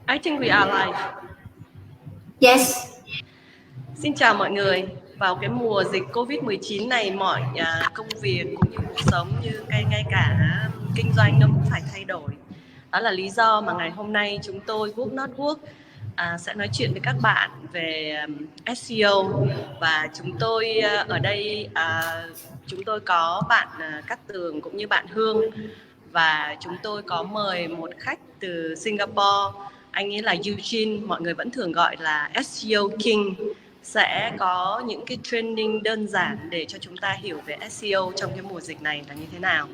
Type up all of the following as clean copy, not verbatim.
I think we are live. Yes. Xin chào mọi người. Vào cái mùa dịch Covid-19 này, mọi công việc cũng như cuộc sống ngay cả kinh doanh nó cũng phải thay đổi. Đó là lý do mà ngày hôm nay chúng tôi Work Not Work sẽ nói chuyện với các bạn về SEO. Và chúng tôi ở đây chúng tôi có bạn Cát Tường cũng như bạn Hương. Và chúng tôi có mời một khách từ Singapore. Anh ấy là Eugene, mọi người vẫn thường gọi là SEOKing, sẽ có những cái training đơn giản để cho chúng ta hiểu về SEO trong cái mùa dịch này là như thế nào.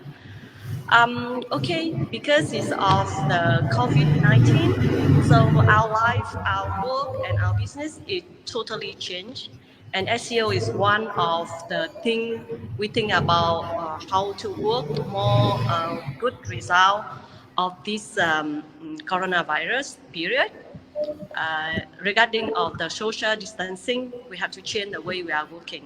Okay, because it's of the COVID-19, so our life, our work, and our business is totally changed. And SEO is one of the things we think about how to work more good result of this coronavirus period. Regarding of the social distancing, we have to change the way we are working.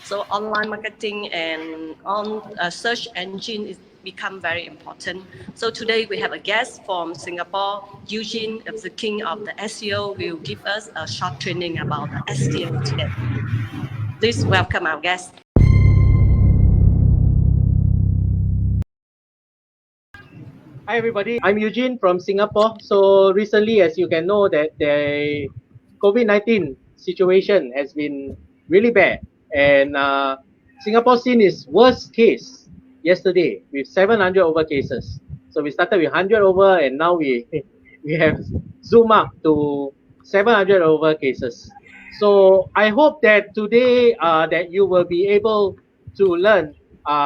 So online marketing and on search engine is become very important. So today we have a guest from Singapore, Eugene, the king of the SEO, will give us a short training about the SEO today. Please welcome our guest. Hi everybody, I'm Eugene from Singapore. So recently, as you can know, that the COVID-19 situation has been really bad, and Singapore seen its worst case yesterday with 700 over cases. So we started with 100 over, and now we have zoomed up to 700 over cases. So I hope that today that you will be able to learn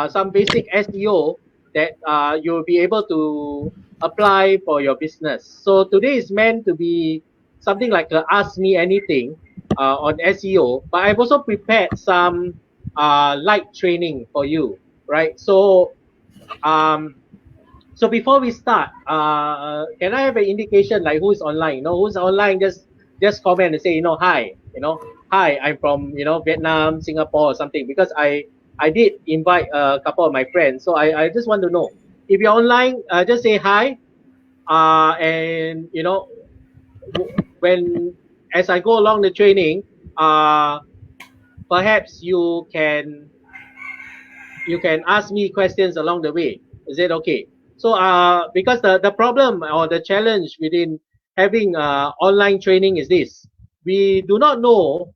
some basic SEO that you'll be able to apply for your business. So today is meant to be something like Ask Me Anything on SEO, but I've also prepared some light training for you, right? So so before we start, can I have an indication like who's online? Who's online? Just comment and say, hi. Hi, I'm from Vietnam, Singapore, or something. Because I did invite a couple of my friends, so I just want to know if you're online. Just say hi, and when as I go along the training, perhaps you can ask me questions along the way. Is it okay? So because the problem or the challenge within having online training is this: we do not know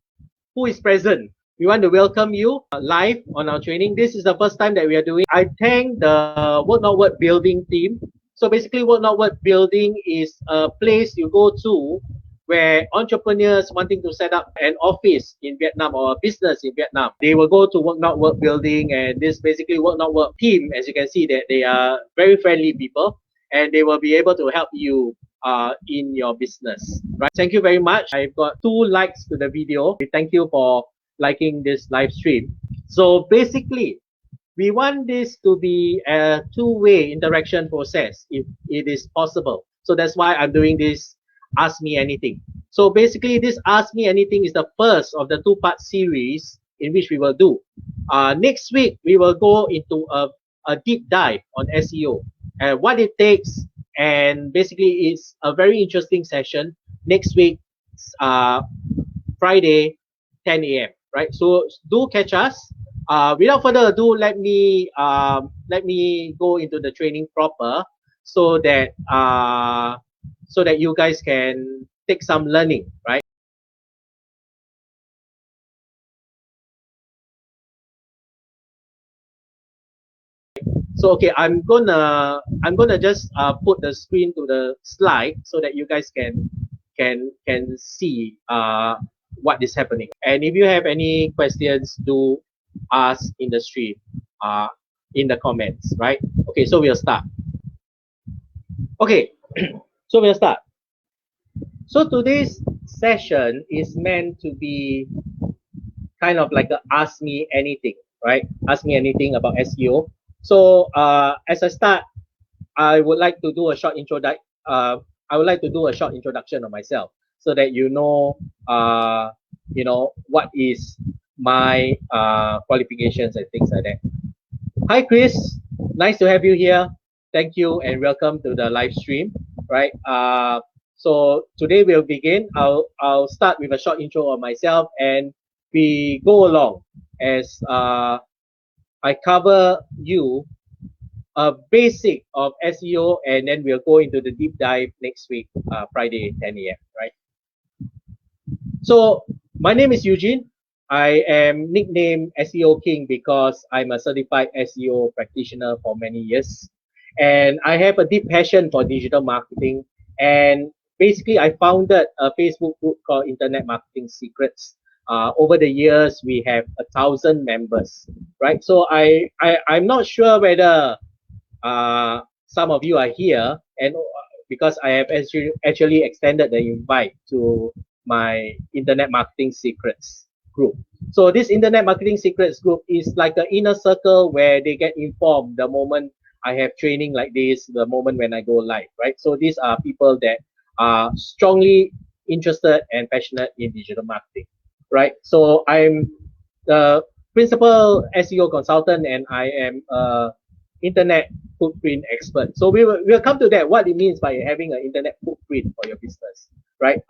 who is present. We want to welcome you live on our training. This is the first time that we are doing. I thank the Work Not Work Building team. So basically, Work Not Work Building is a place you go to where entrepreneurs wanting to set up an office in Vietnam or a business in Vietnam, they will go to Work Not Work Building, and this basically Work Not Work team, as you can see, that they are very friendly people, and they will be able to help you in your business, right? Thank you very much. I've got 2 likes to the video. Thank you for liking this live stream. So basically, we want this to be a two-way interaction process if it is possible. So that's why I'm doing this Ask Me Anything. So basically, this Ask Me Anything is the first of the 2-part series in which we will do. Next week, we will go into a deep dive on SEO and what it takes. And basically, it's a very interesting session next week, Friday, 10 a.m. Right? So do catch us. Without further ado, let me go into the training proper, so that you guys can take some learning, right? So okay, I'm gonna just put the screen to the slide so that you guys can see what is happening. And if you have any questions, do ask in the stream, in the comments, right? Okay, so we'll start. Okay, so we'll start. So today's session is meant to be kind of like a Ask Me Anything, right? Ask me anything about SEO. So as I start, I would like to do a short introduction. I would like to do a short introduction of myself, so that what is my qualifications and things like that. Hi, Chris. Nice to have you here. Thank you and welcome to the live stream. Right. So today we'll begin. I'll start with a short intro of myself, and we go along as I cover you a basic of SEO, and then we'll go into the deep dive next week, Friday 10 a.m. Right? So my name is Eugene. I am nicknamed SEO King because I'm a certified SEO practitioner for many years. And I have a deep passion for digital marketing. And basically, I founded a Facebook group called Internet Marketing Secrets. Over the years, we have 1,000 members, right? So I'm not sure whether some of you are here, and because I have actually extended the invite to my Internet Marketing Secrets group. So this Internet Marketing Secrets group is like an inner circle where they get informed the moment I have training like this, the moment when I go live, right? So these are people that are strongly interested and passionate in digital marketing, right? So I'm the principal SEO consultant, and I am a internet footprint expert. So we'll come to that, what it means by having an internet footprint for your business, right?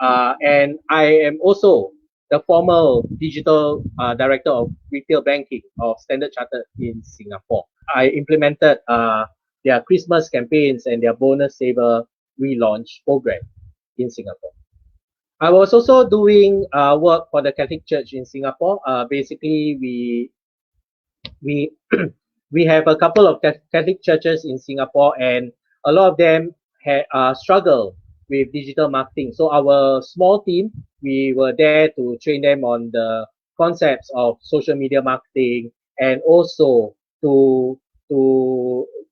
And I am also the former digital director of retail banking of Standard Chartered in Singapore. I implemented their Christmas campaigns and their bonus saver relaunch program in Singapore. I was also doing work for the Catholic Church in Singapore. Basically, we we have a couple of Catholic churches in Singapore, and a lot of them struggle with digital marketing. So our small team, we were there to train them on the concepts of social media marketing, and also to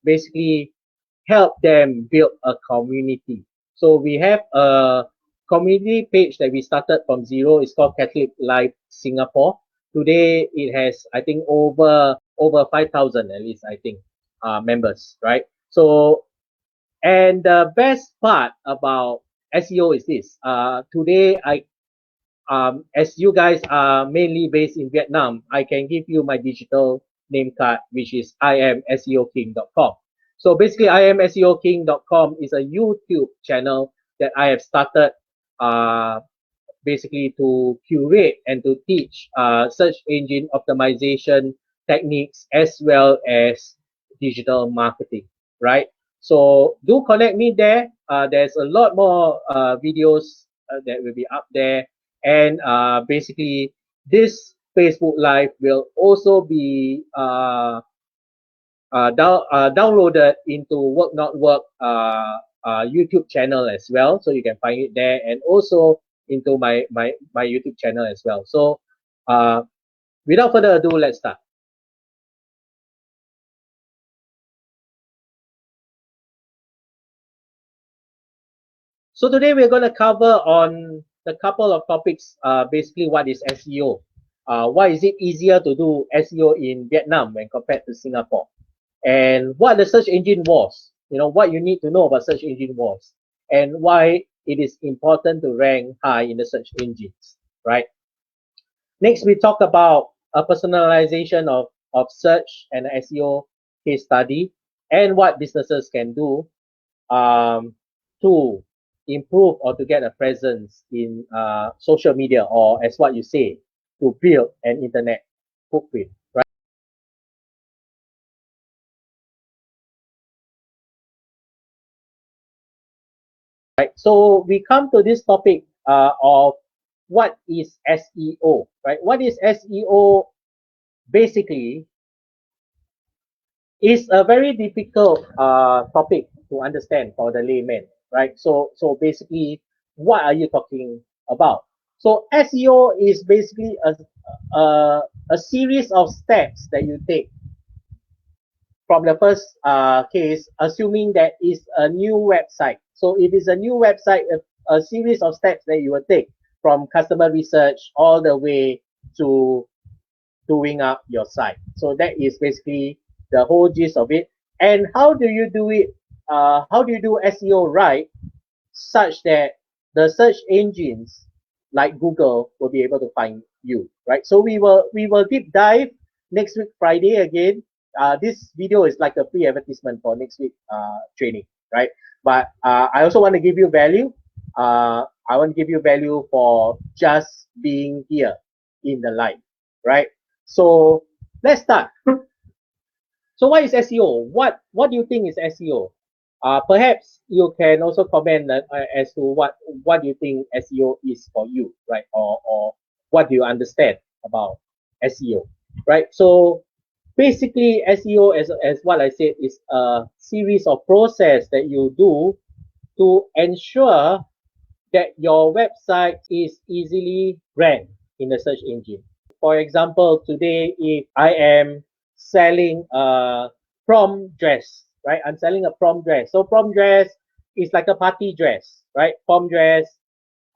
basically help them build a community. So we have a community page that we started from zero. It's called Catholic Life Singapore. Today it has, I think, over 5,000 at least, I think, members, right? So, and the best part about SEO is this. Today, as you guys are mainly based in Vietnam, I can give you my digital name card, which is imseoking.com. So basically, imseoking.com is a YouTube channel that I have started basically to curate and to teach search engine optimization techniques as well as digital marketing, right? So do connect me there. There's a lot more videos that will be up there, and basically this Facebook Live will also be downloaded into Work Not Work YouTube channel as well, so you can find it there, and also into my YouTube channel as well. So without further ado, let's start. So today we're going to cover on a couple of topics. Basically, what is SEO? Why is it easier to do SEO in Vietnam when compared to Singapore? And what the search engine was, what you need to know about search engine was, and why it is important to rank high in the search engines, right? Next, we talk about a personalization of search and SEO case study, and what businesses can do to improve or to get a presence in social media, or as what you say, to build an internet footprint, right? Right. So we come to this topic of what is SEO, right? What is SEO? Basically, is a very difficult topic to understand for the layman, right? So basically, what are you talking about? So SEO is basically a series of steps that you take from the first case, assuming that is a new website. So if it's a new website, a series of steps that you will take from customer research all the way to doing up your site. So that is basically the whole gist of it. And how do you do it? How do you do SEO right, such that the search engines like Google will be able to find you, right? So we will deep dive next week Friday again. This video is like a pre advertisement for next week training, right? But I also want to give you value. I want to give you value for just being here in the live, right? So let's start. So what is SEO? What do you think is SEO? Perhaps you can also comment as to what do you think SEO is for you, right? Or what do you understand about SEO, right? So basically, SEO, as what I said, is a series of process that you do to ensure that your website is easily ranked in the search engine. For example, today, if I am selling a prom dress, right? I'm selling a prom dress. So prom dress is like a party dress, right? Prom dress.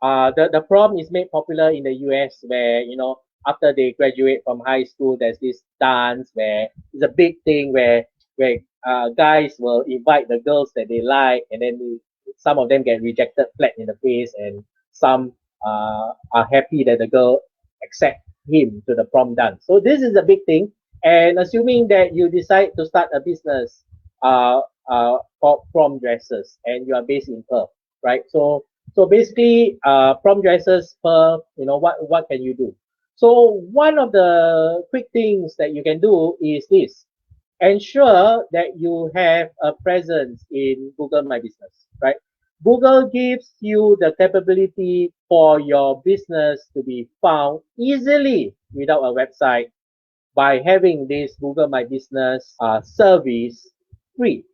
The prom is made popular in the US where, after they graduate from high school, there's this dance where it's a big thing where guys will invite the girls that they like, and then some of them get rejected flat in the face, and some are happy that the girl accept him to the prom dance. So this is a big thing. And assuming that you decide to start a business for prom dresses and you are based in Perth, right? So basically, prom dresses, Perth, what can you do? So one of the quick things that you can do is this: ensure that you have a presence in Google My Business, right? Google gives you the capability for your business to be found easily without a website by having this Google My Business service free.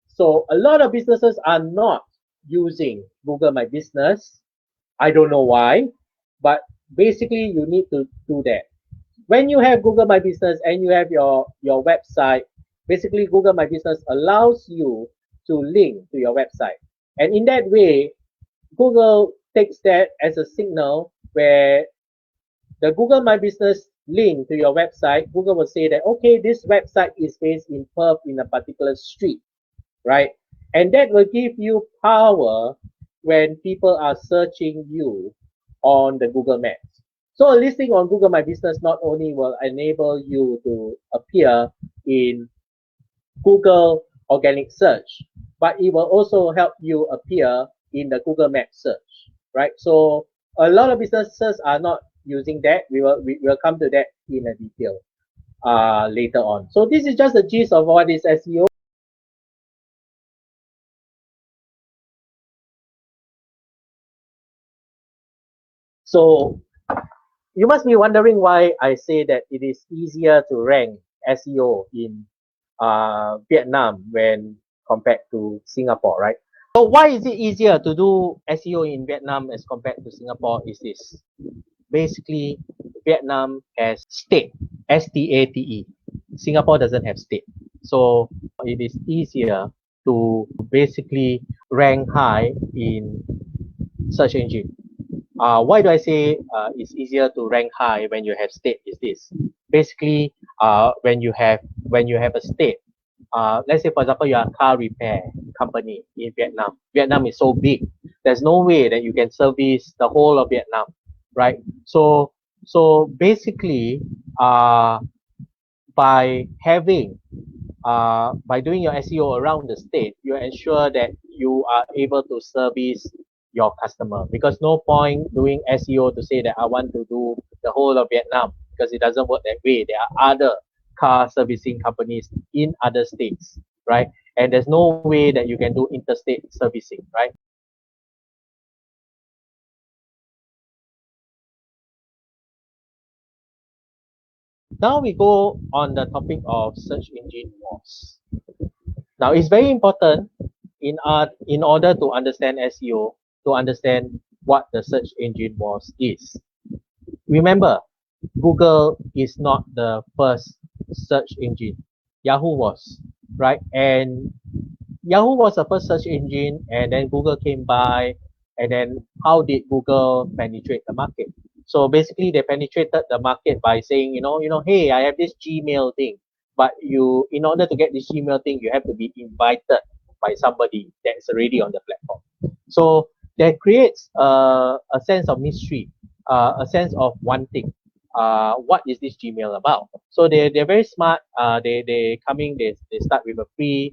So a lot of businesses are not using Google My Business. I don't know why, but basically you need to do that. When you have Google My Business and you have your website, basically Google My Business allows you to link to your website. And in that way, Google takes that as a signal where the Google My Business link to your website, Google will say that, okay, this website is based in Perth in a particular street, right? And that will give you power when people are searching you on the Google Maps. So a listing on Google My Business not only will enable you to appear in Google organic search, but it will also help you appear in the Google Maps search, right? So a lot of businesses are not using that. We will come to that in a detail later on. So this is just the gist of what is SEO. So you must be wondering why I say that it is easier to rank SEO in Vietnam when compared to Singapore, right? So why is it easier to do SEO in Vietnam as compared to Singapore is this. Basically, Vietnam has state, S-T-A-T-E. Singapore doesn't have state. So it is easier to basically rank high in search engine. Why do I say it's easier to rank high when you have state is this. Basically, when you have a state, let's say for example, you are a car repair company in Vietnam. Vietnam is so big. There's no way that you can service the whole of Vietnam, right? So basically, by doing your SEO around the state, you ensure that you are able to service your customer, because no point doing SEO to say that I want to do the whole of Vietnam, because it doesn't work that way. There are other car servicing companies in other states, right? And there's no way that you can do interstate servicing, right? Now we go on the topic of search engine wars. Now it's very important in order to understand SEO, to understand what the search engine wars is. Remember, Google is not the first search engine. Yahoo was, right? And Yahoo was the first search engine, and then Google came by, and then how did Google penetrate the market? So basically, they penetrated the market by saying, hey, I have this Gmail thing, but in order to get this Gmail thing, you have to be invited by somebody that's already on the platform. So that creates a sense of mystery, a sense of wanting. What is this Gmail about? So they're very smart. They start with a free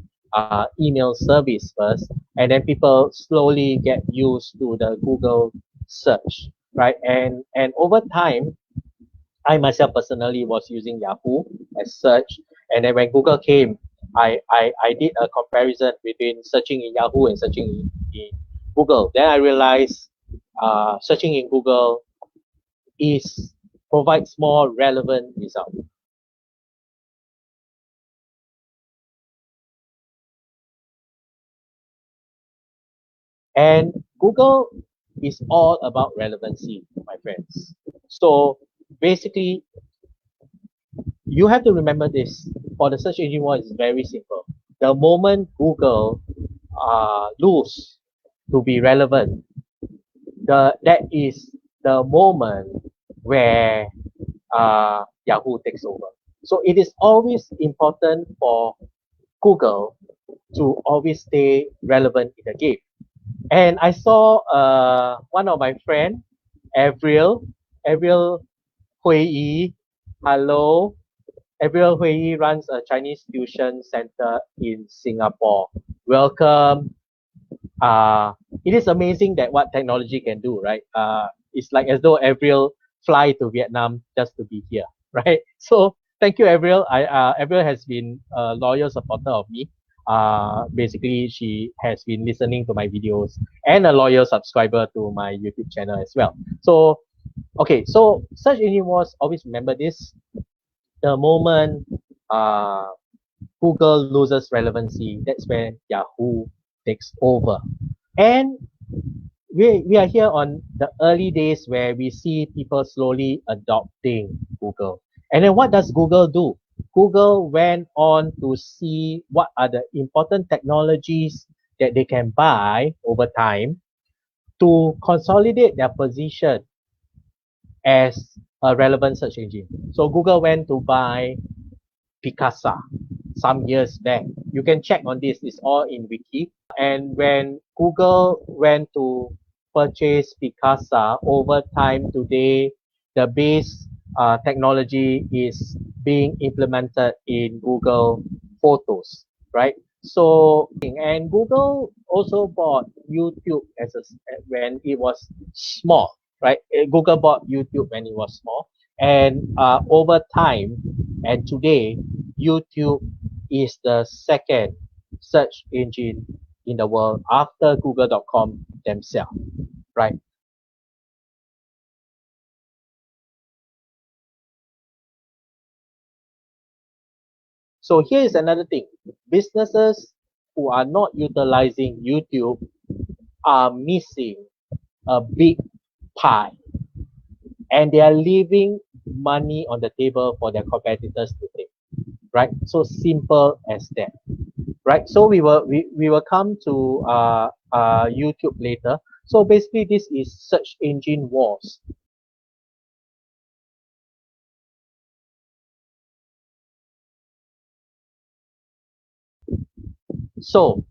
email service first, and then people slowly get used to the Google search, right? And over time, I myself personally was using Yahoo as search, and then when Google came, I did a comparison between searching in Yahoo and searching in Google. Then I realized searching in Google is provides more relevant results. And Google is all about relevancy, my friends. So basically, you have to remember this. For the search engine war, it's very simple. The moment Google lose to be relevant, that is the moment where Yahoo takes over. So it is always important for Google to always stay relevant in the game. And I saw one of my friend, Avril Hui Yi. Hello. Avril Hui Yi runs a Chinese tuition center in Singapore. Welcome. It is amazing that what technology can do, right? It's like as though Avril fly to Vietnam just to be here, right? So thank you, Avril. Avril has been a loyal supporter of me. Basically, she has been listening to my videos and a loyal subscriber to my YouTube channel as well. So, okay, so search engine wars, always remember this. The moment Google loses relevancy, that's when Yahoo takes over. And we are here on the early days where we see people slowly adopting Google. And then what does Google do? Google went on to see what are the important technologies that they can buy over time to consolidate their position as a relevant search engine. So Google went to buy Picasa some years back. You can check on this, it's all in Wiki. And when Google went to purchase Picasa, over time today, the base technology is being implemented in Google Photos, right? So, and Google also bought YouTube when it was small, right? Google bought YouTube when it was small. And over time, and today, YouTube is the second search engine in the world after google.com themselves, right? So here is another thing. Businesses who are not utilizing YouTube are missing a big pie, and they are leaving money on the table for their competitors to take, right? So simple as that, right? So we will come to YouTube later. So basically, this is search engine wars. So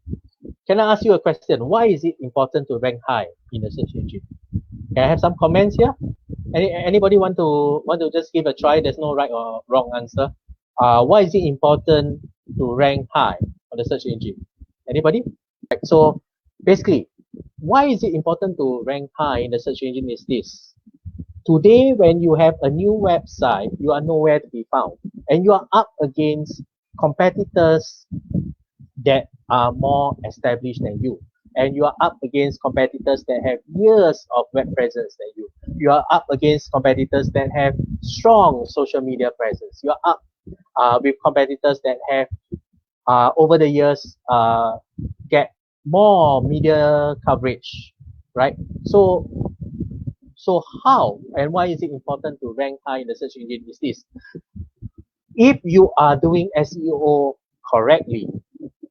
can I ask you a question? Why is it important to rank high in the search engine? Can I have some comments here? Anybody want to just give a try? There's no right or wrong answer. Why is it important to rank high on the search engine? Anybody? Right, so basically, why is it important to rank high in the search engine is this. Today, when you have a new website, you are nowhere to be found. And you are up against competitors that are more established than you. And you are up against competitors that have years of web presence than you. You are up against competitors that have strong social media presence. You are up with competitors that have, over the years, get more media coverage, right? So how and why is it important to rank high in the search engine is this. If you are doing SEO correctly,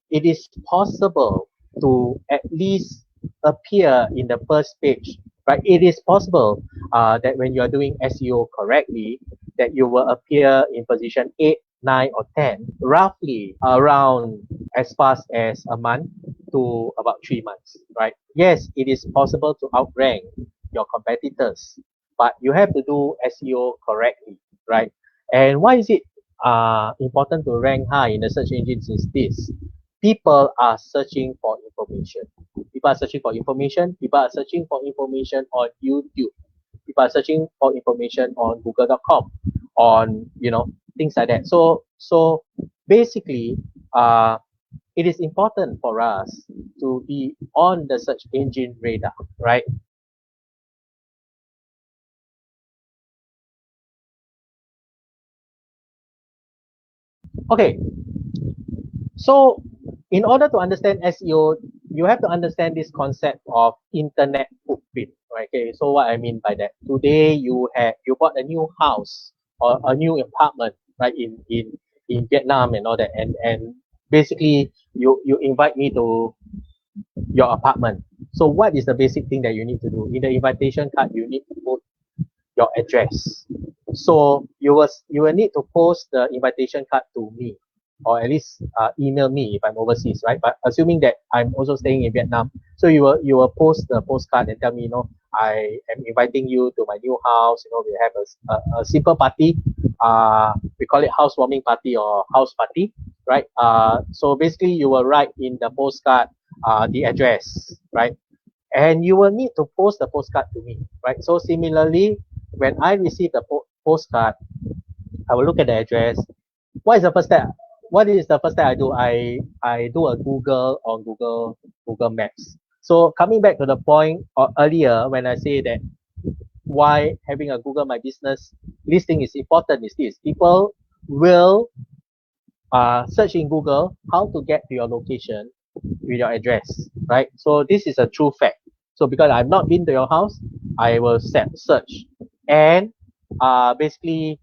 it is possible to at least appear in the first page, right? It is possible that when you are doing SEO correctly, that you will appear in position 8, 9, or 10, roughly around as fast as a month to about 3 months, right? Yes, it is possible to outrank your competitors, but you have to do SEO correctly, right? And why is it important to rank high in the search engines is this. people are searching for information. People are searching for information. People are searching for information on YouTube. People are searching for information on Google.com, on things like that. So basically, it is important for us to be on the search engine radar, right? Okay, so in order to understand SEO, you have to understand this concept of internet footprint, right? Okay, so what I mean by that, today you bought a new house or a new apartment, right, in Vietnam and all that, and basically you invite me to your apartment. So what is the basic thing that you need to do? In the invitation card, you need to put your address. So you will need to post the invitation card to me, or at least email me if I'm overseas, right? But assuming that I'm also staying in Vietnam, so you will post the postcard and tell me, I am inviting you to my new house. We have a simple party. We call it housewarming party or house party, right? So basically, you will write in the postcard the address, right? And you will need to post the postcard to me, right? So similarly, when I receive the postcard, I will look at the address. What is the first step? What is the first step I do? I do a Google on Google Maps. So coming back to the point earlier when I say that why having a Google My Business listing is important is this: people will search in Google how to get to your location with your address, right? So this is a true fact. So because I've not been to your house, I will search. And basically,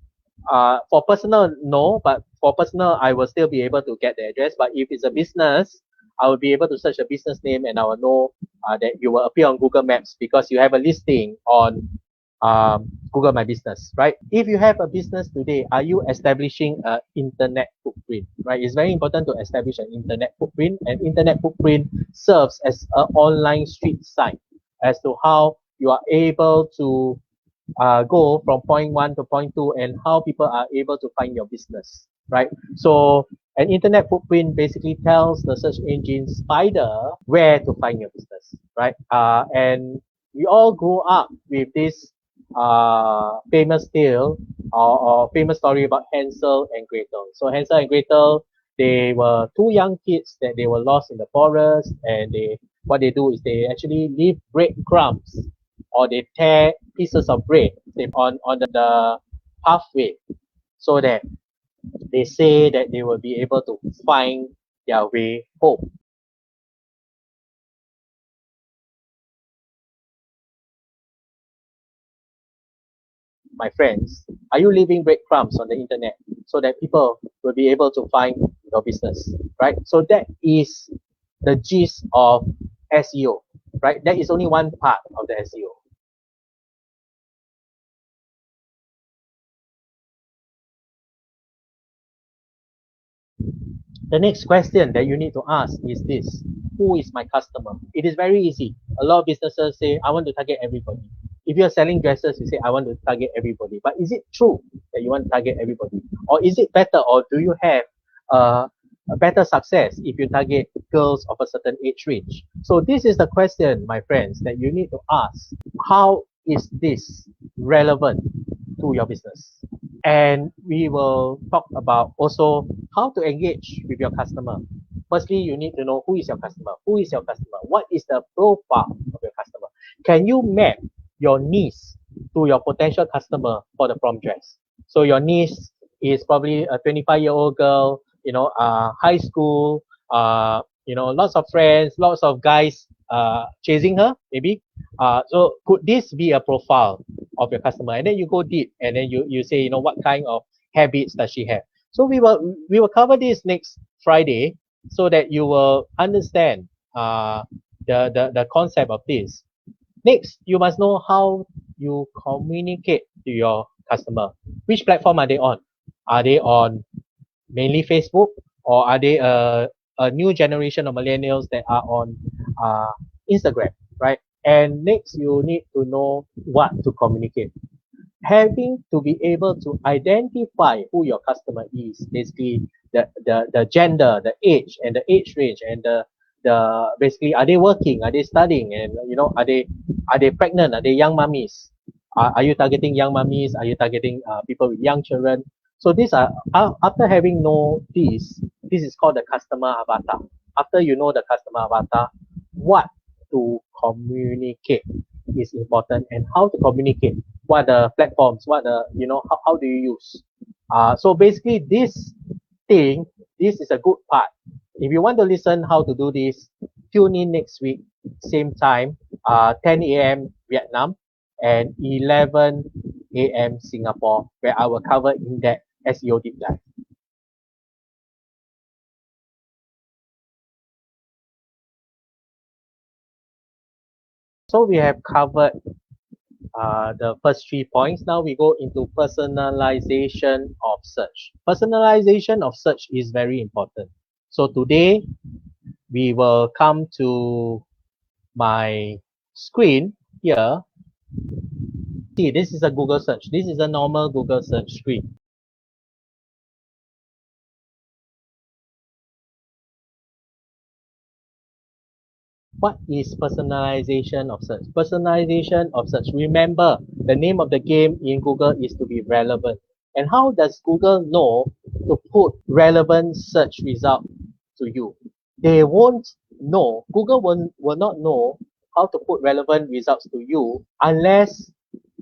for personal, no, but for personal, I will still be able to get the address. But if it's a business, I will be able to search a business name and I will know that you will appear on Google Maps because you have a listing on Google My Business, right? If you have a business today, are you establishing an internet footprint, right? It's very important to establish an internet footprint, and internet footprint serves as an online street sign as to how you are able to go from point one to point two and how people are able to find your business, right? So an internet footprint basically tells the search engine spider where to find your business, right? And we all grew up with this famous tale or famous story about Hansel and Gretel. So Hansel and Gretel, they were two young kids that they were lost in the forest, and what they do is they actually leave breadcrumbs or they tear pieces of bread on the pathway so that they say that they will be able to find their way home. My friends, are you leaving breadcrumbs on the internet so that people will be able to find your business, right? So that is the gist of SEO, right? That is only one part of the SEO. The next question that you need to ask is this: who is my customer? It is very easy. A lot of businesses say, I want to target everybody. If you're selling dresses, you say, I want to target everybody. But is it true that you want to target everybody? Or is it better, or do you have a better success if you target girls of a certain age range? So this is the question, my friends, that you need to ask. How is this relevant to your business? And we will talk about also how to engage with your customer. Firstly, you need to know who is your customer. Who is your customer? What is the profile of your customer? Can you map your niche to your potential customer for the prom dress? So your niche is probably a 25-year-old girl, high school, lots of friends, lots of guys chasing her, maybe. So could this be a profile of your customer? And then you go deep, and then you say, what kind of habits does she have? So we will cover this next Friday so that you will understand the concept of this. Next, you must know how you communicate to your customer. Which platform are they on? Are they on mainly Facebook, or are they a new generation of millennials that are on Instagram, right? And next, you need to know what to communicate. Having to be able to identify who your customer is basically the gender, the age, and the age range, and the basically, are they working, are they studying, and are they pregnant, are they young mummies, are you targeting young mummies, are you targeting people with young children? So these are after having know this is called the customer avatar. After you know the customer avatar, what to communicate is important, and how to communicate, what are the platforms, what the how do you use. So basically this is a good part. If you want to listen how to do this, tune in next week, same time, 10 a.m. Vietnam and 11 a.m. Singapore, where I will cover in depth SEO deep dive. So we have covered the first 3 points. Now we go into personalization of search. Personalization of search is very important. So today we will come to my screen here. See, this is a Google search. This is a normal Google search screen. What is personalization of search? Personalization of search. Remember, the name of the game in Google is to be relevant. And how does Google know to put relevant search result to you? They won't know. Google will not know how to put relevant results to you unless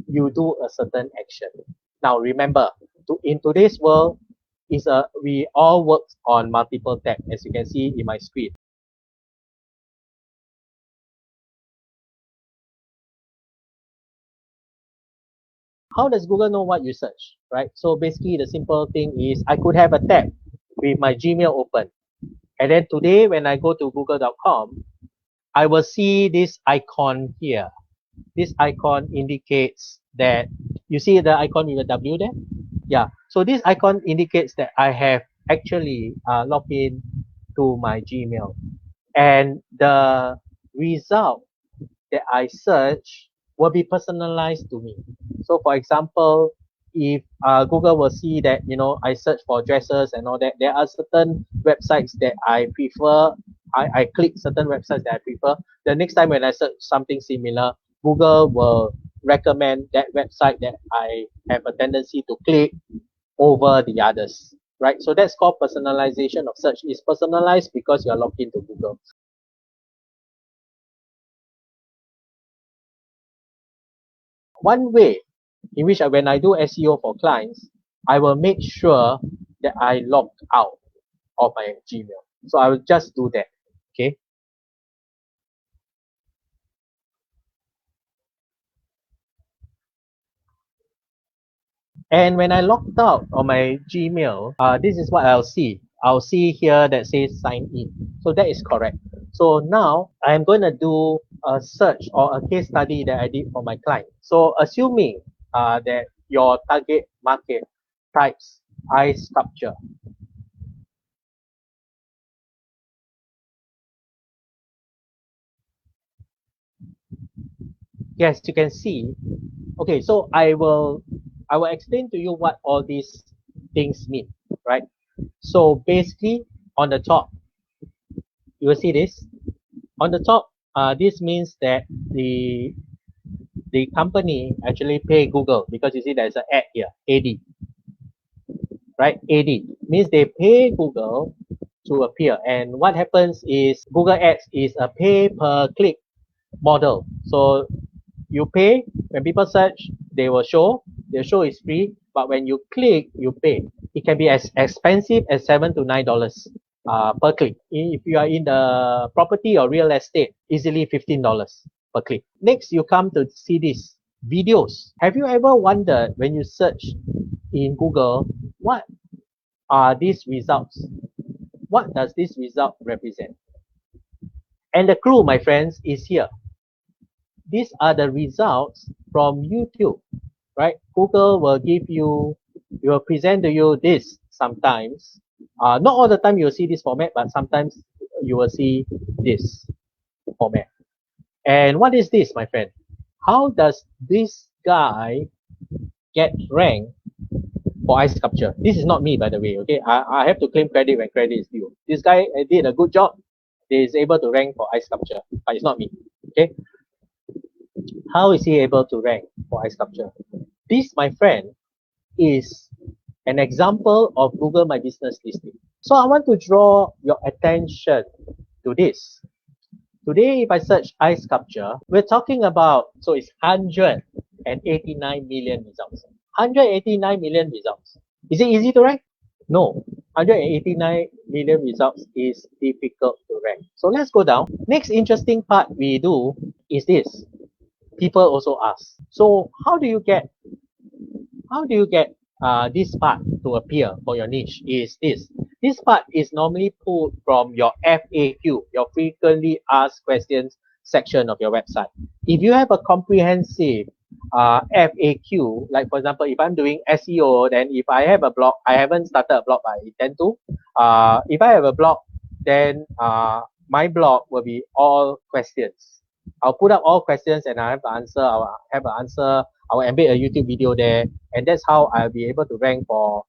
you do a certain action. Now remember, in today's world, we all work on multiple tabs, as you can see in my screen. How does Google know what you search, right? So basically the simple thing is I could have a tab with my Gmail open. And then today when I go to google.com, I will see this icon here. This icon indicates that, you see the icon with a W there? Yeah, so this icon indicates that I have actually logged in to my Gmail. And the result that I search will be personalized to me. So for example, if Google will see that, I search for dresses and all that, there are certain websites that I prefer. I click certain websites that I prefer. The next time when I search something similar, Google will recommend that website that I have a tendency to click over the others, right? So that's called personalization of search. It's personalized because you're logged into Google. One way in which when I do SEO for clients, I will make sure that I log out of my Gmail. So I will just do that, okay? And when I logged out on my Gmail, this is what I'll see. I'll see here that says sign in. So that is correct. So now I'm going to do a search or a case study that I did for my client. So assuming that your target market types eye sculpture. Yes, you can see. Okay, so I will explain to you what all these things mean, right? So basically on the top, you will see this. On the top, this means that the company actually pay Google, because you see there's an ad here, AD, right? AD means they pay Google to appear. And what happens is Google Ads is a pay per click model. So you pay, when people search, they will show. The show is free, but when you click, you pay. It can be as expensive as $7 to $9 per click. If you are in the property or real estate, easily $15 per click. Next, you come to see this videos. Have you ever wondered when you search in Google, what are these results? What does this result represent? And the clue, my friends, is here. These are the results from YouTube, right? Google will will present to you this sometimes. Not all the time you'll see this format, but sometimes you will see this format. And what is this, my friend? How does this guy get ranked for eye sculpture. This is not me, by the way. Okay, I have to claim credit when credit is due. This guy did a good job. He is able to rank for eye sculpture, but it's not me. Okay, how is he able to rank for eye sculpture? This, my friend, is an example of Google My Business listing. So I want to draw your attention to this. Today, if I search eye sculpture, we're talking about, so it's 189 million results. 189 million results. Is it easy to rank? No. 189 million results is difficult to rank. So let's go down. Next interesting part we do is this. People also ask, so how do you get this part to appear for your niche? Is this part is normally pulled from your FAQ, your frequently asked questions section of your website. If you have a comprehensive FAQ, like for example, if I'm doing SEO, then if I have a blog, I haven't started a blog, but I intend to. If I have a blog, then my blog will be all questions. I'll put up all questions and I have the answer. I'll have an answer. I will embed a YouTube video there, and that's how I'll be able to rank for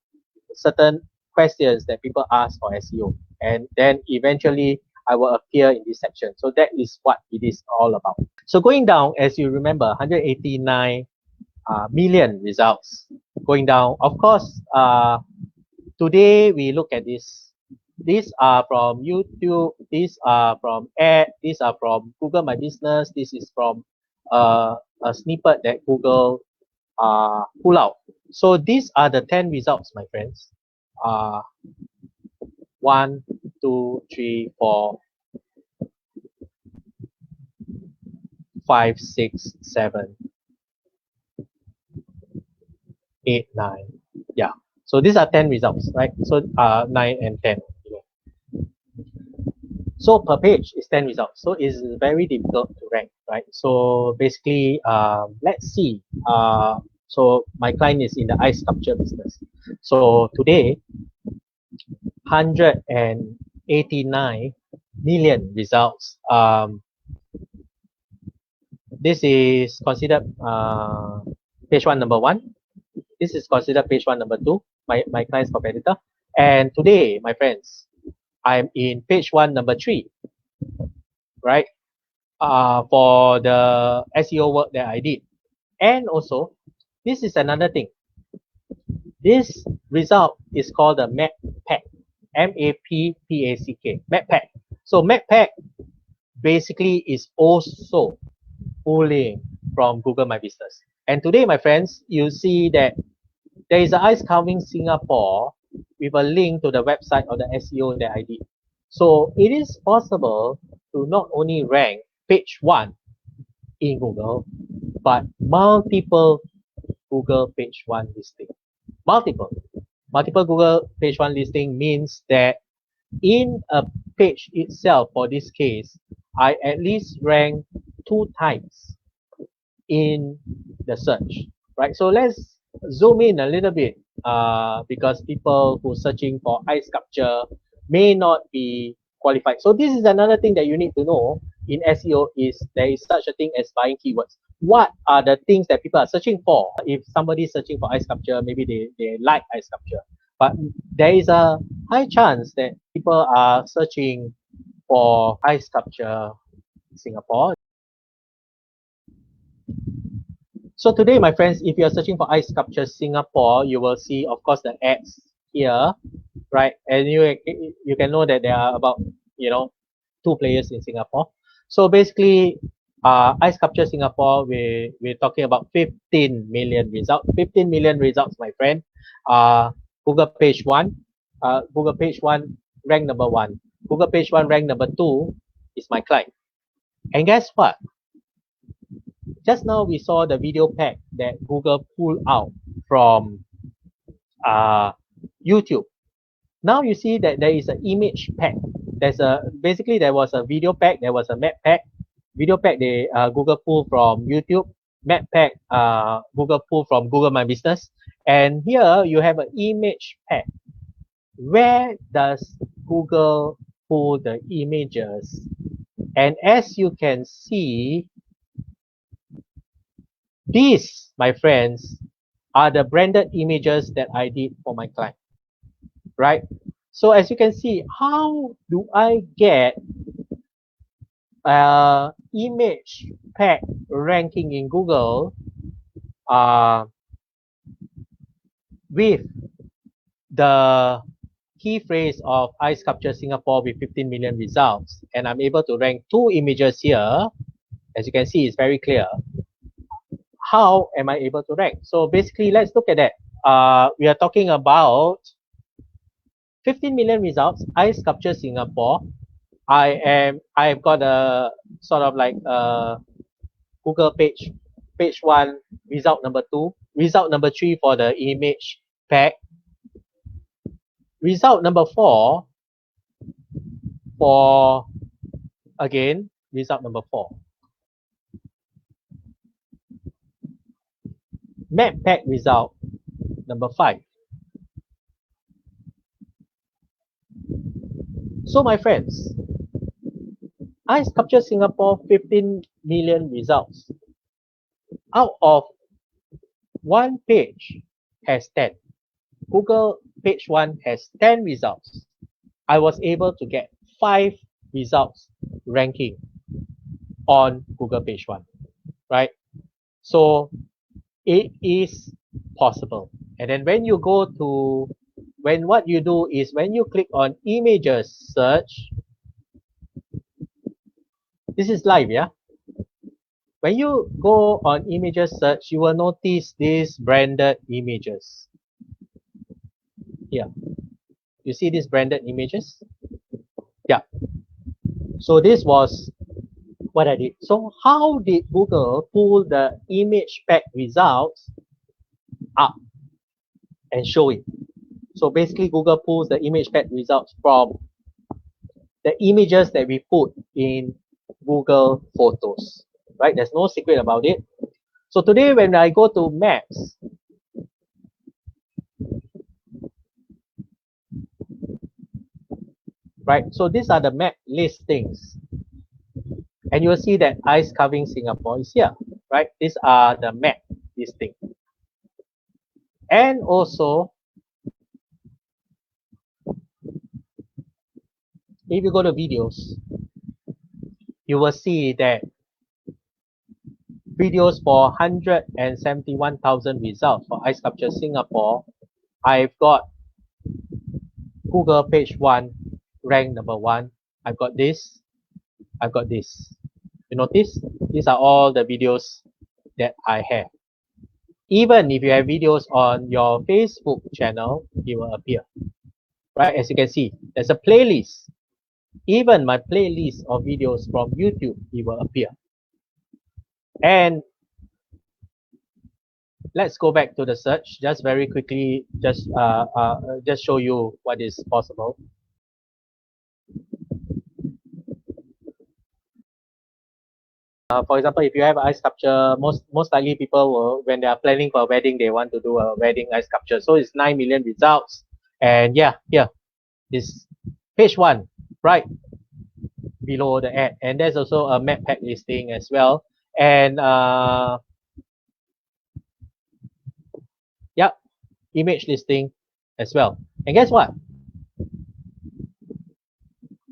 certain questions that people ask for SEO. And then eventually I will appear in this section. So that is what it is all about. So going down, as you remember, 189 million results going down. Of course, today we look at this. These are from YouTube, these are from ad, these are from Google My Business, this is from a snippet that Google pull out. So these are the 10 results, my friends. 1, 2, 3, 4, 5, 6, 7, 8, 9. Yeah. So these are 10 results, right? So 9 and 10. So per page is 10 results. So it's very difficult to rank, right? So basically, let's see. So my client is in the eye sculpture business. So today, 189 million results. This is considered page 1 number 1. This is considered page 1 number 2, my client's competitor. And today, my friends, I'm in page 1 number 3, right? For the SEO work that I did. And also, this is another thing. This result is called the map pack. M-A-P-P-A-C-K. Map pack. So map pack basically is also pulling from Google My Business. And today, my friends, you see that there is an Ice Carving Singapore with a link to the website of the SEO that I did. So it is possible to not only rank page 1 in Google, but multiple Google page 1 listing. Multiple Google page 1 listing means that in a page itself, for this case, I at least rank 2 times in the search, right? So let's zoom in a little bit because people who are searching for eye sculpture may not be qualified. So this is another thing that you need to know in SEO is there is such a thing as buying keywords. What are the things that people are searching for? If somebody is searching for eye sculpture, maybe they like eye sculpture. But there is a high chance that people are searching for eye sculpture Singapore. So today, my friends, if you're searching for eye sculpture Singapore, you will see, of course, the ads here, right? And you can know that there are about 2 players in Singapore. So basically, eye sculpture Singapore, we're talking about 15 million results. 15 million results, my friend. Google page 1, Google page 1 rank number 1. Google page 1 rank number 2 is my client. And guess what? Just now we saw the video pack that Google pulled out from YouTube. Now you see that there is an image pack. Basically there was a video pack, there was a map pack. Video pack Google pulled from YouTube. Map pack Google pulled from Google My Business. And here you have an image pack. Where does Google pull the images? And as you can see, these, my friends, are the branded images that I did for my client, right? So as you can see, how do I get image pack ranking in Google with the key phrase of ice sculpture Singapore with 15 million results, and I'm able to rank 2 images here. As you can see, it's very clear. How am I able to rank? So basically, let's look at that. We are talking about 15 million results, ice sculpture Singapore. I've got a sort of like a Google page 1, result number 2, result number 3 for the image pack, result number 4 for, again, result number 4. Map pack result number 5. So my friends, I captured Singapore 15 million results. Out of one page has 10. Google page 1 has 10 results. I was able to get 5 results ranking on Google page 1, right? So it is possible. And then when you go to, what you do is when you click on images search, this is live, yeah? When you go on images search, you will notice these branded images. Here. You see these branded images? Yeah. So this was what I did. So how did Google pull the image pack results up and show it? So basically Google pulls the image pack results from the images that we put in Google Photos, right? There's no secret about it. So today when I go to Maps, right? So these are the map listings. And you will see that ice covering Singapore is here, right? These are the map listings. And also, if you go to videos, you will see that videos for 171,000 results for ice sculpture Singapore, I've got Google page 1 ranked number 1. I've got this. I've got this. You notice? These are all the videos that I have. Even if you have videos on your Facebook channel, it will appear. Right? As you can see, there's a playlist. Even my playlist of videos from YouTube, it will appear. And let's go back to the search. Just very quickly, just show you what is possible. For example, if you have ice sculpture, most likely people will, when they are planning for a wedding, they want to do a wedding ice sculpture. So it's 9 million results. And yeah, here, this page 1, right below the ad. And there's also a map pack listing as well. And yeah, image listing as well. And guess what?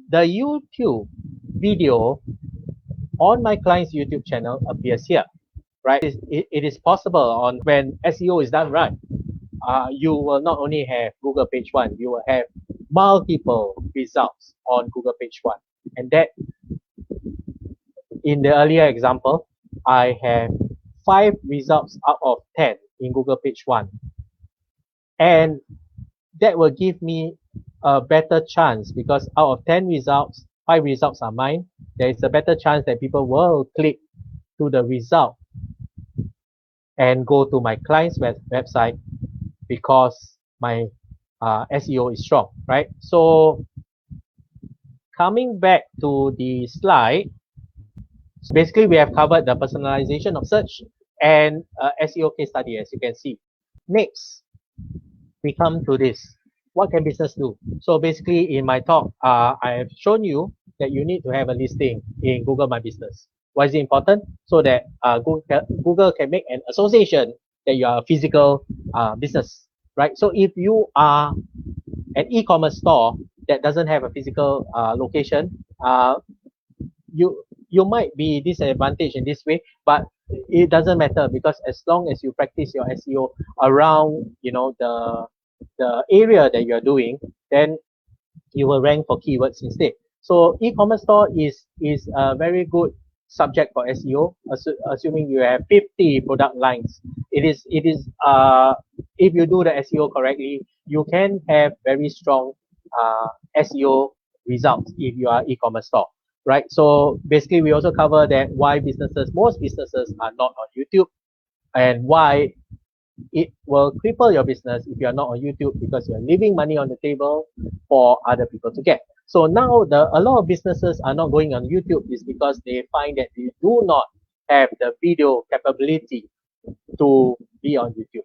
The YouTube video on my client's YouTube channel appears here, right? It is possible on when SEO is done right. You will not only have Google page 1, you will have multiple results on Google page 1. And that, in the earlier example, I have 5 results out of 10 in Google page 1. And that will give me a better chance because out of 10 results, 5 results are mine. There is a better chance that people will click to the result and go to my client's website because my SEO is strong, right? So coming back to the slide, so basically we have covered the personalization of search and SEO case study, as you can see. Next, we come to this. What can business do? So basically in my talk, I have shown you that you need to have a listing in Google My Business. Why is it important? So that Google can make an association that you are a physical business, right? So if you are an e-commerce store that doesn't have a physical location, you might be disadvantaged in this way, but it doesn't matter, because as long as you practice your SEO around, you know, the area that you're doing, then you will rank for keywords instead. So e-commerce store is a very good subject for SEO, assuming you have 50 product lines. If you do the SEO correctly, you can have very strong SEO results if you are e-commerce store, right? So basically, we also cover that why most businesses are not on YouTube, and why it will cripple your business if you're not on YouTube, because you're leaving money on the table for other people to get. So now a lot of businesses are not going on YouTube is because they find that they do not have the video capability to be on YouTube.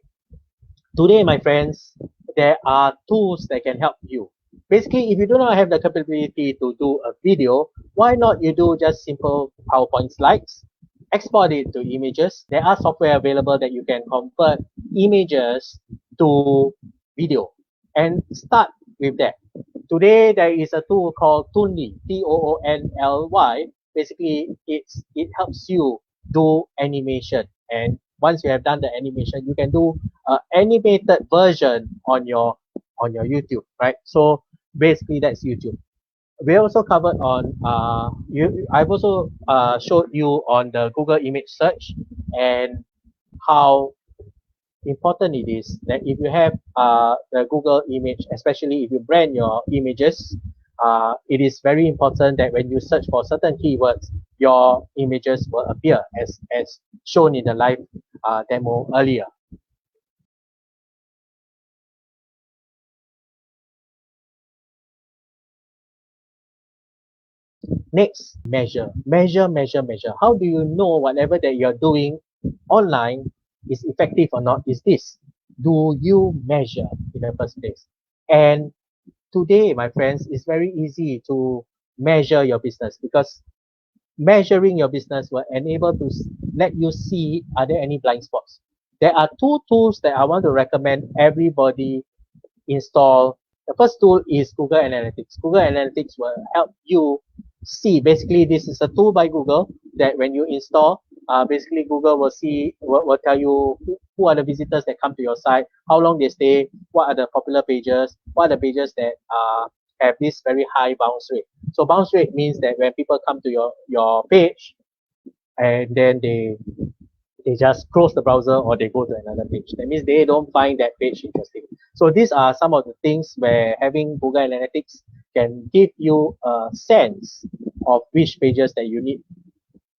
Today, my friends, there are tools that can help you. Basically, if you do not have the capability to do a video, why not you do just simple PowerPoint slides, export it to images. There are software available that you can convert images to video, and start with that. Today, there is a tool called Toonly, Toonly. Basically, it helps you do animation, and once you have done the animation, you can do an animated version on your YouTube, right? So basically, that's YouTube. We also covered on I've also showed you on the Google image search, and how important it is that if you have the Google image, especially if you brand your images, it is very important that when you search for certain keywords, your images will appear as shown in the live demo earlier. Next, measure. How do you know whatever that you're doing online is effective or not? Is this, do you measure in the first place? And today, my friends, it's very easy to measure your business, because measuring your business will enable to let you see, are there any blind spots? There are two tools that I want to recommend everybody install. The first tool is Google Analytics. Google Analytics will help you see. Basically, this is a tool by Google that when you install, basically Google will tell you who are the visitors that come to your site, how long they stay, what are the popular pages, what are the pages that have this very high bounce rate. So bounce rate means that when people come to your page, and then they just close the browser, or they go to another page. That means they don't find that page interesting. So these are some of the things where having Google Analytics can give you a sense of which pages that you need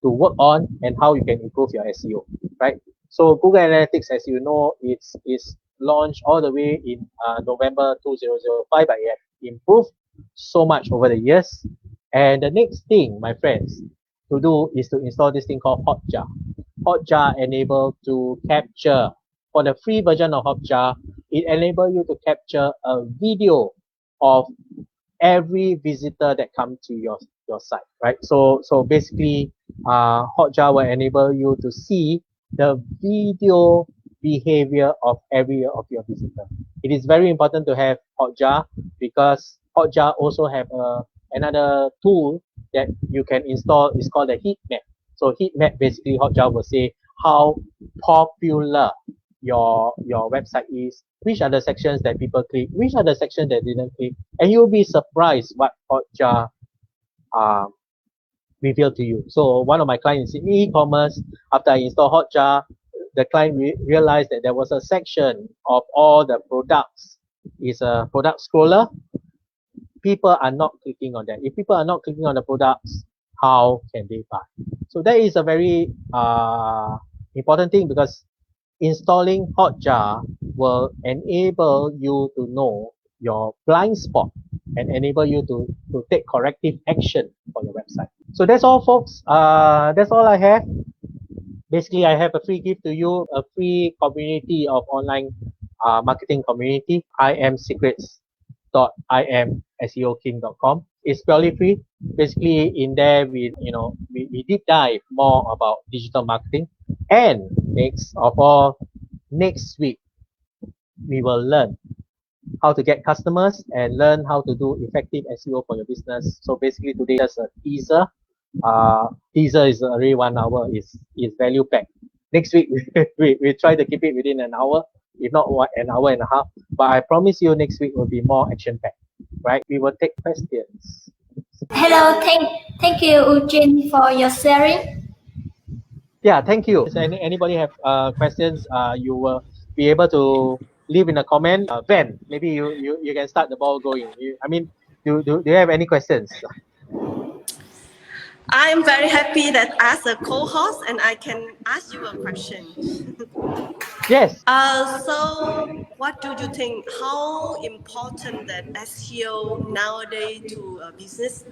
to work on and how you can improve your SEO, right? So Google Analytics, as you know, is launched all the way in November 2005, but it has improved so much over the years. And the next thing, my friends, to do is to install this thing called Hotjar. Hotjar enables to capture, for the free version of Hotjar, it enables you to capture a video of every visitor that comes to your site, right? So basically, Hotjar will enable you to see the video behavior of every of your visitor. It is very important to have Hotjar, because Hotjar also have another tool that you can install. It's called the heat map. So heat map, basically Hotjar will say how popular your website is, which are the sections that people click, which are the sections that didn't click, and you'll be surprised what Hotjar reveal to you. So one of my clients in e-commerce, after I installed Hotjar, the client realized that there was a section of all the products, is a product scroller. People are not clicking on that. If people are not clicking on the products, how can they buy? So that is a very important thing, because installing Hotjar will enable you to know your blind spot and enable you to take corrective action for your website. So that's all, folks. That's all I have. Basically, I have a free gift to you, a free community of online marketing community. imsecrets.imseoking.com. It's purely free. Basically, in there we deep dive more about digital marketing. And next of all, next week we will learn how to get customers and learn how to do effective SEO for your business. So basically today just a teaser. Teaser is already 1 hour, is value packed. Next week we try to keep it within an hour, if not an hour and a half. But I promise you next week will be more action packed. Right? We will take questions. Hello, thank you, Eugene, for your sharing. Yeah, thank you. If anybody have questions, you will be able to leave in a comment. Ben, maybe you can start the ball going. I mean, do you have any questions? I'm very happy that as a co-host and I can ask you a question. Yes. So what do you think? How important that SEO nowadays to a business,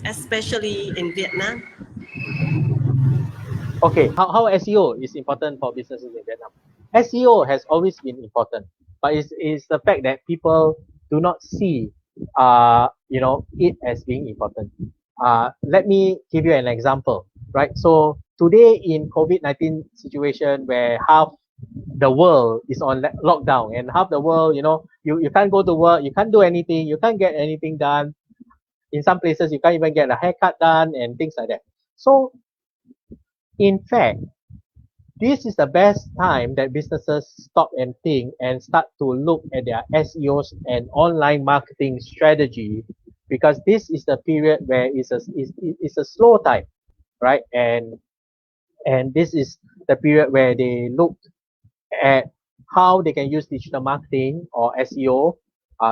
especially in Vietnam? Okay. How SEO is important for businesses in Vietnam? SEO has always been important, but it's the fact that people do not see it as being important. Let me give you an example, right? So today in COVID-19 situation where half the world is on lockdown and half the world, you can't go to work, you can't do anything, you can't get anything done. In some places, you can't even get a haircut done and things like that. So in fact, this is the best time that businesses stop and think and start to look at their SEOs and online marketing strategy, because this is the period where it's a slow time, right? And this is the period where they look at how they can use digital marketing or SEO,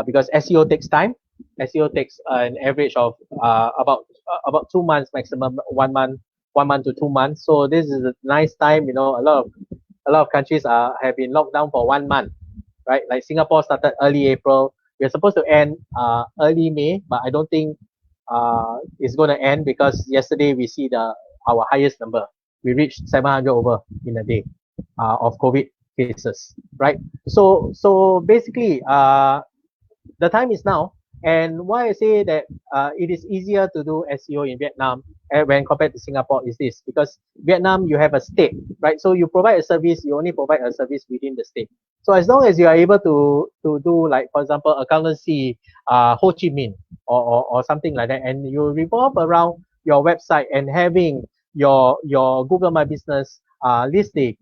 because SEO takes time. SEO takes an average of about 2 months maximum, 1 month to 2 months. So this is a nice time. A lot of countries have been locked down for 1 month, right? Like Singapore started early April. We're supposed to end early May, but I don't think it's going to end, because yesterday we see our highest number. We reached 700 over in a day of COVID cases, right? So basically, the time is now. And why I say that it is easier to do SEO in Vietnam when compared to Singapore is this, because Vietnam, you have a state, right? So you provide a service, you only provide a service within the state. So as long as you are able to do, like, for example, accountancy, Ho Chi Minh or something like that, and you revolve around your website and having your Google My Business listing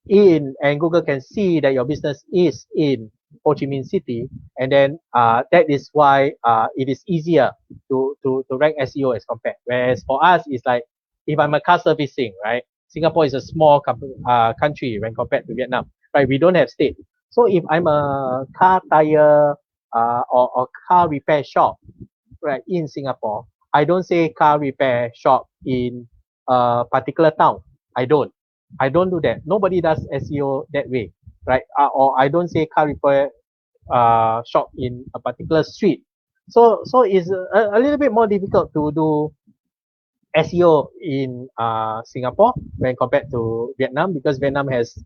in, and Google can see that your business is in Ho Chi Minh City, and then that is why it is easier to rank SEO as compared. Whereas for us, it's like, if I'm a car servicing, right? Singapore is a small country when compared to Vietnam, right? We don't have state. So if I'm a car tire or car repair shop, right, in Singapore, I don't say car repair shop in a particular town. I don't. I don't do that. Nobody does SEO that way, right? Or I don't say car repair shop in a particular street. So it's a little bit more difficult to do SEO in Singapore when compared to Vietnam, because Vietnam has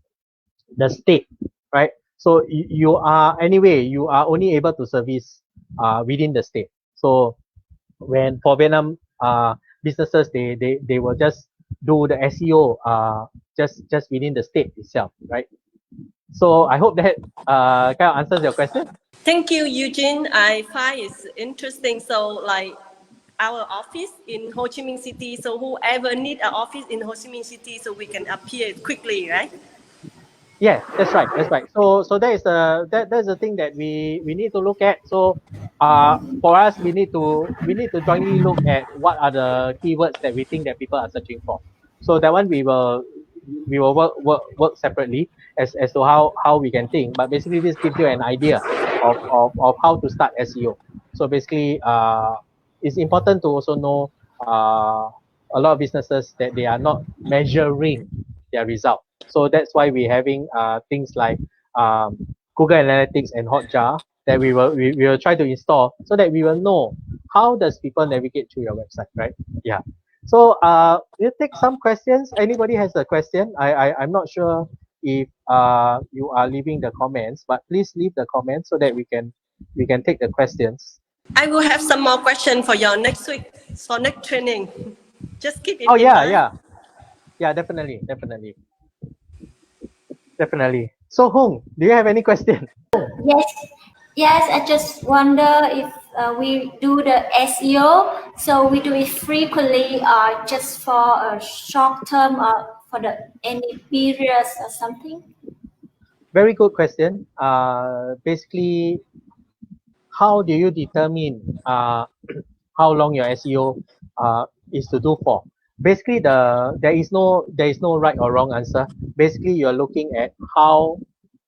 the state, right? So you are only able to service within the state. So when for Vietnam businesses, they will just do the SEO just within the state itself, right? So I hope that kind of answers your question. Thank you, Eugene. I find it's interesting. So like our office in Ho Chi Minh City, so whoever need an office in Ho Chi Minh City, so we can appear quickly, right? Yeah, that's right. That's right. So that's the thing that we need to look at. So for us, we need to jointly look at what are the keywords that we think that people are searching for. So that one we will work separately as to how we can think. But basically, this gives you an idea of how to start SEO. So basically, it's important to also know a lot of businesses that they are not measuring their result. So that's why we're having things like Google Analytics and Hotjar that we will try to install, so that we will know how does people navigate through your website, right? Yeah. So we'll take some questions. Anybody has a question? I'm not sure if you are leaving the comments, but please leave the comments so that we can take the questions. I will have some more questions for your next week, for next training. Just keep it Oh in yeah, mind. yeah, yeah, definitely. Definitely. So Hong, do you have any question? Yes, yes. I just wonder if we do the SEO, so we do it frequently or just for a short term or for the any periods or something. Very good question. Basically, how do you determine how long your SEO is to do for? Basically, there is no right or wrong answer. Basically, you're looking at how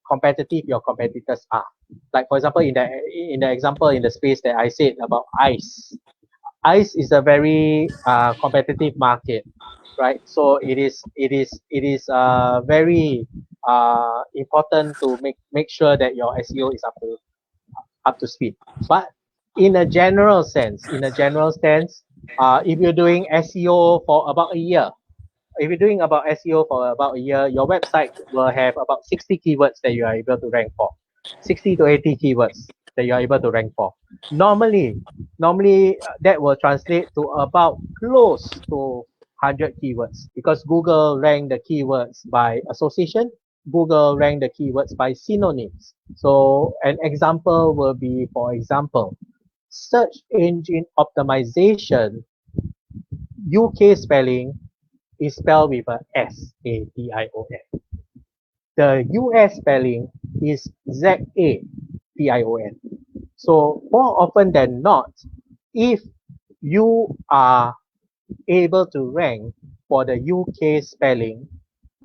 competitive your competitors are. Like for example, in the example in the space that I said about ice. Ice is a very competitive market, right? So it is very important to make sure that your SEO is up to speed. But in a general sense, if you're doing SEO for about a year, your website will have about 60 keywords that you are able to rank for. 60 to 80 keywords that you are able to rank for. Normally, that will translate to about close to 100 keywords because Google rank the keywords by association. Google rank the keywords by synonyms. So an example will be, for example, search engine optimization, UK spelling is spelled with a S-A-T-I-O-N. The US spelling is Z-A-T-I-O-N. So more often than not, if you are able to rank for the UK spelling,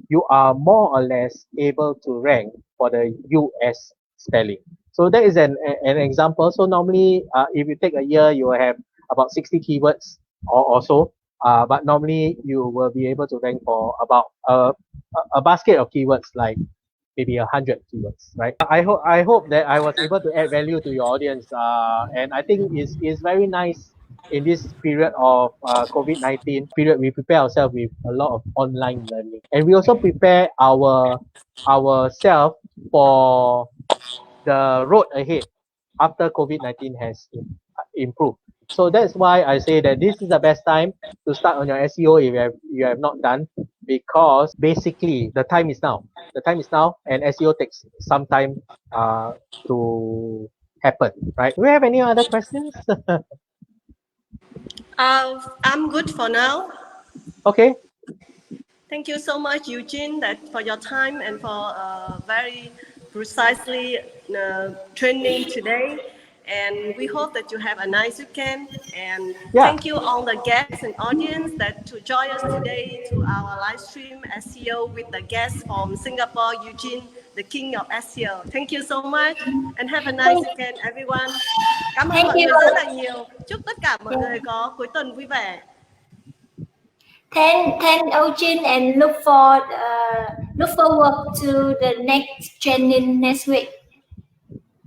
you are more or less able to rank for the US spelling. So that is an example. So normally, if you take a year, you will have about 60 keywords or so. But normally, you will be able to rank for about a basket of keywords, like maybe 100 keywords, right? I hope that I was able to add value to your audience. And I think it's very nice in this period of COVID-19 period. We prepare ourselves with a lot of online learning, and we also prepare ourselves for the road ahead after COVID-19 has improved. So that's why I say that this is the best time to start on your SEO if you have not done, because basically the time is now. The time is now, and SEO takes some time to happen, right? Do we have any other questions? I'm good for now. Okay. Thank you so much, Eugene, for your time and for very precisely training today. And we hope that you have a nice weekend. And Yeah. thank you all the guests and audience that to join us today to our live stream SEO with the guest from Singapore, Eugene, the king of SEO. Thank you so much and have a nice Thank, weekend, everyone. Cảm ơn thank mọi you. người rất là nhiều. Chúc tất cả mọi người có cuối tuần vui vẻ. Thank Eugene, and look forward to the next training next week.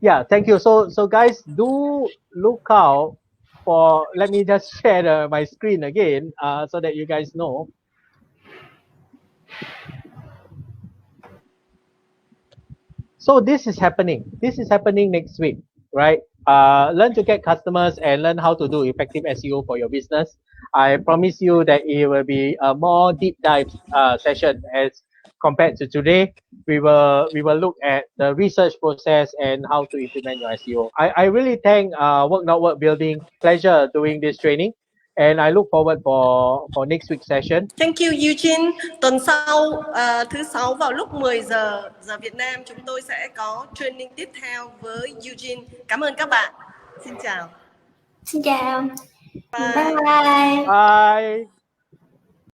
Yeah, thank you. So guys, do look out for, let me just share my screen again so that you guys know. So this is happening. This is happening next week, right? Learn to get customers and learn how to do effective SEO for your business. I promise you that it will be a more deep dive session as compared to today. We will look at the research process and how to implement your SEO. I really thank Work Not Work Building. Pleasure doing this training. And I look forward for next week's session. Thank you Eugene. Tuần sau thứ sáu vào lúc 10 giờ Việt Nam chúng tôi sẽ có training tiếp theo với Eugene. Cảm ơn các bạn. Xin chào. Xin chào. Bye. Bye bye. Bye.